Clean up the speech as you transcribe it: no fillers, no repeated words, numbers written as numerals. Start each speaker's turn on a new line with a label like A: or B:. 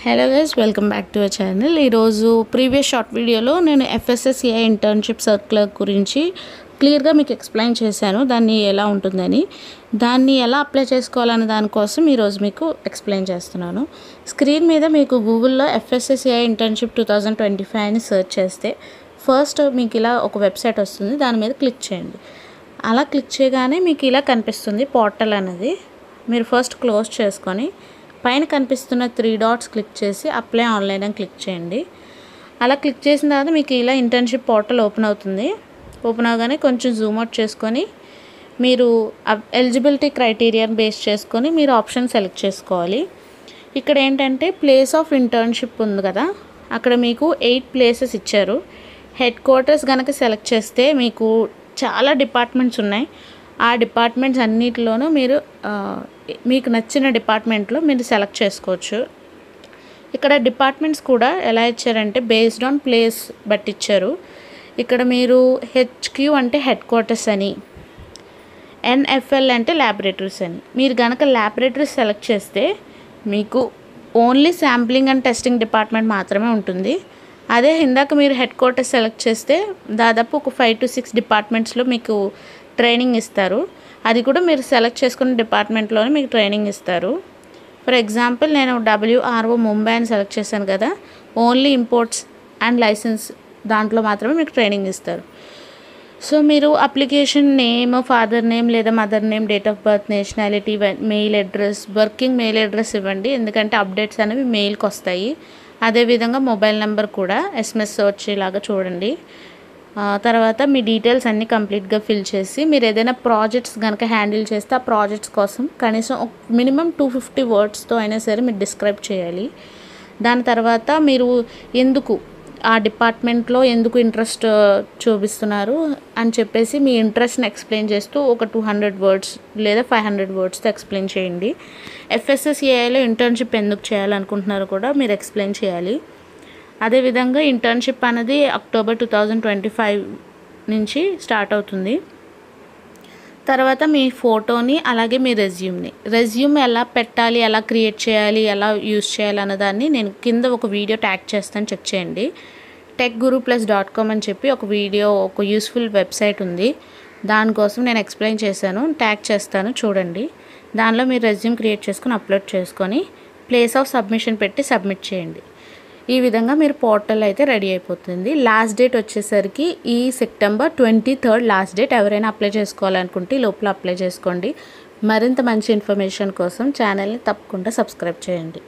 A: Hello guys, welcome back to our channel. ఈరోజు previous short వీడియోలో నేను FSSAI ఇంటర్న్షిప్ సర్క్యులర్ గురించి క్లియర్గా మీకు ఎక్స్ప్లెయిన్ చేశాను. దాన్ని ఎలా ఉంటుందని, దాన్ని ఎలా అప్లై చేసుకోవాలనే దానికోసం ఈరోజు మీకు ఎక్స్ప్లెయిన్ చేస్తున్నాను. స్క్రీన్ మీద మీకు గూగుల్లో FSSAI ఇంటర్న్షిప్ 2025 అని సెర్చ్ చేస్తే ఫస్ట్ మీకు ఇలా ఒక వెబ్సైట్ వస్తుంది. దాని మీద క్లిక్ చేయండి. అలా క్లిక్ చేయగానే మీకు ఇలా కనిపిస్తుంది పోర్టల్ అనేది. మీరు ఫస్ట్ క్లోజ్ చేసుకొని పైన కనిపిస్తున్న 3 డాట్స్ క్లిక్ చేసి అప్లై ఆన్లైన్ అని క్లిక్ చేయండి. అలా క్లిక్ చేసిన తర్వాత మీకు ఇలా ఇంటర్న్షిప్ పోర్టల్ ఓపెన్ అవుతుంది. ఓపెన్ అవగానే కొంచెం జూమ్ అవుట్ చేసుకొని మీరు ఎలిజిబిలిటీ క్రైటీరియాని బేస్ చేసుకొని మీరు ఆప్షన్ సెలెక్ట్ చేసుకోవాలి. ఇక్కడ ఏంటంటే ప్లేస్ ఆఫ్ ఇంటర్న్షిప్ ఉంది కదా, అక్కడ మీకు 8 ప్లేసెస్ ఇచ్చారు. హెడ్ క్వార్టర్స్ కనుక సెలెక్ట్ చేస్తే మీకు చాలా డిపార్ట్మెంట్స్ ఉన్నాయి. ఆ డిపార్ట్మెంట్స్ అన్నిటిలోనూ మీరు మీకు నచ్చిన డిపార్ట్మెంట్లో మీరు సెలెక్ట్ చేసుకోవచ్చు. ఇక్కడ డిపార్ట్మెంట్స్ కూడా ఎలా ఇచ్చారంటే బేస్డ్ ఆన్ ప్లేస్ బట్టి ఇచ్చారు. ఇక్కడ మీరు HQ అంటే హెడ్ క్వార్టర్స్ అని, NFL అంటే ల్యాబొరేటరీస్ అని. మీరు కనుక ల్యాబొరేటరీస్ సెలెక్ట్ చేస్తే మీకు only sampling and testing department మాత్రమే ఉంటుంది. అదే ఇందాక మీరు హెడ్ క్వార్టర్స్ సెలెక్ట్ చేస్తే దాదాపు ఒక 5 to 6 డిపార్ట్మెంట్స్లో మీకు ట్రైనింగ్ ఇస్తారు. అది కూడా మీరు సెలెక్ట్ చేసుకున్న డిపార్ట్మెంట్లోనే మీకు ట్రైనింగ్ ఇస్తారు. ఫర్ ఎగ్జాంపుల్ నేను WRO ముంబై అని సెలెక్ట్ చేశాను కదా, ఓన్లీ ఇంపోర్ట్స్ అండ్ లైసెన్స్ దాంట్లో మాత్రమే మీకు ట్రైనింగ్ ఇస్తారు. సో మీరు అప్లికేషన్ నేమ్, ఫాదర్ నేమ్ లేదా mother name, date of birth, nationality, mail address, working mail address ఇవ్వండి, ఎందుకంటే అప్డేట్స్ అనేవి మెయిల్కి వస్తాయి. అదేవిధంగా మొబైల్ నెంబర్ కూడా SMS వచ్చేలాగా చూడండి. తర్వాత మీ డీటెయిల్స్ అన్నీ కంప్లీట్గా ఫిల్ చేసి మీరు ఏదైనా ప్రాజెక్ట్స్ కనుక హ్యాండిల్ చేస్తే ఆ ప్రాజెక్ట్స్ కోసం కనీసం మినిమం 250 వర్డ్స్తో అయినా సరే మీరు డిస్క్రైబ్ చేయాలి. దాని తర్వాత మీరు ఎందుకు ఆ డిపార్ట్మెంట్లో ఎందుకు ఇంట్రెస్ట్ చూపిస్తున్నారు అని చెప్పేసి మీ ఇంట్రెస్ట్ని ఎక్స్ప్లెయిన్ చేస్తూ ఒక 200 వర్డ్స్ లేదా 500 వర్డ్స్తో ఎక్స్ప్లెయిన్ చేయండి. FSSAIలో ఇంటర్న్షిప్ ఎందుకు చేయాలనుకుంటున్నారో కూడా మీరు ఎక్స్ప్లెయిన్ చేయాలి. అదేవిధంగా ఇంటర్న్షిప్ అనేది October 2025 నుంచి స్టార్ట్ అవుతుంది. తర్వాత మీ ఫోటోని అలాగే మీ రెజ్యూమ్ ఎలా పెట్టాలి, ఎలా క్రియేట్ చేయాలి, ఎలా యూజ్ చేయాలి అన్నదాన్ని నేను కింద ఒక వీడియో ట్యాగ్ చేస్తాను, చెక్ చేయండి. techguruplus.com అని చెప్పి ఒక యూస్ఫుల్ వెబ్సైట్ ఉంది. దానికోసం నేను ఎక్స్ప్లెయిన్ చేశాను, ట్యాగ్ చేస్తాను, చూడండి. దానిలో మీరు రెజ్యూమ్ క్రియేట్ చేసుకొని అప్లోడ్ చేసుకొని ప్లేస్ ఆఫ్ సబ్మిషన్ పెట్టి సబ్మిట్ చేయండి. ఈ విధంగా మీరు పోర్టల్ అయితే రెడీ అయిపోతుంది. లాస్ట్ డేట్ వచ్చేసరికి ఈ September 23rd లాస్ట్ డేట్. ఎవరైనా అప్లై చేసుకోవాలనుకుంటే ఈ లోపల అప్లై చేసుకోండి. మరింత మంచి ఇన్ఫర్మేషన్ కోసం ఛానల్ని తప్పకుండా సబ్స్క్రైబ్ చేయండి.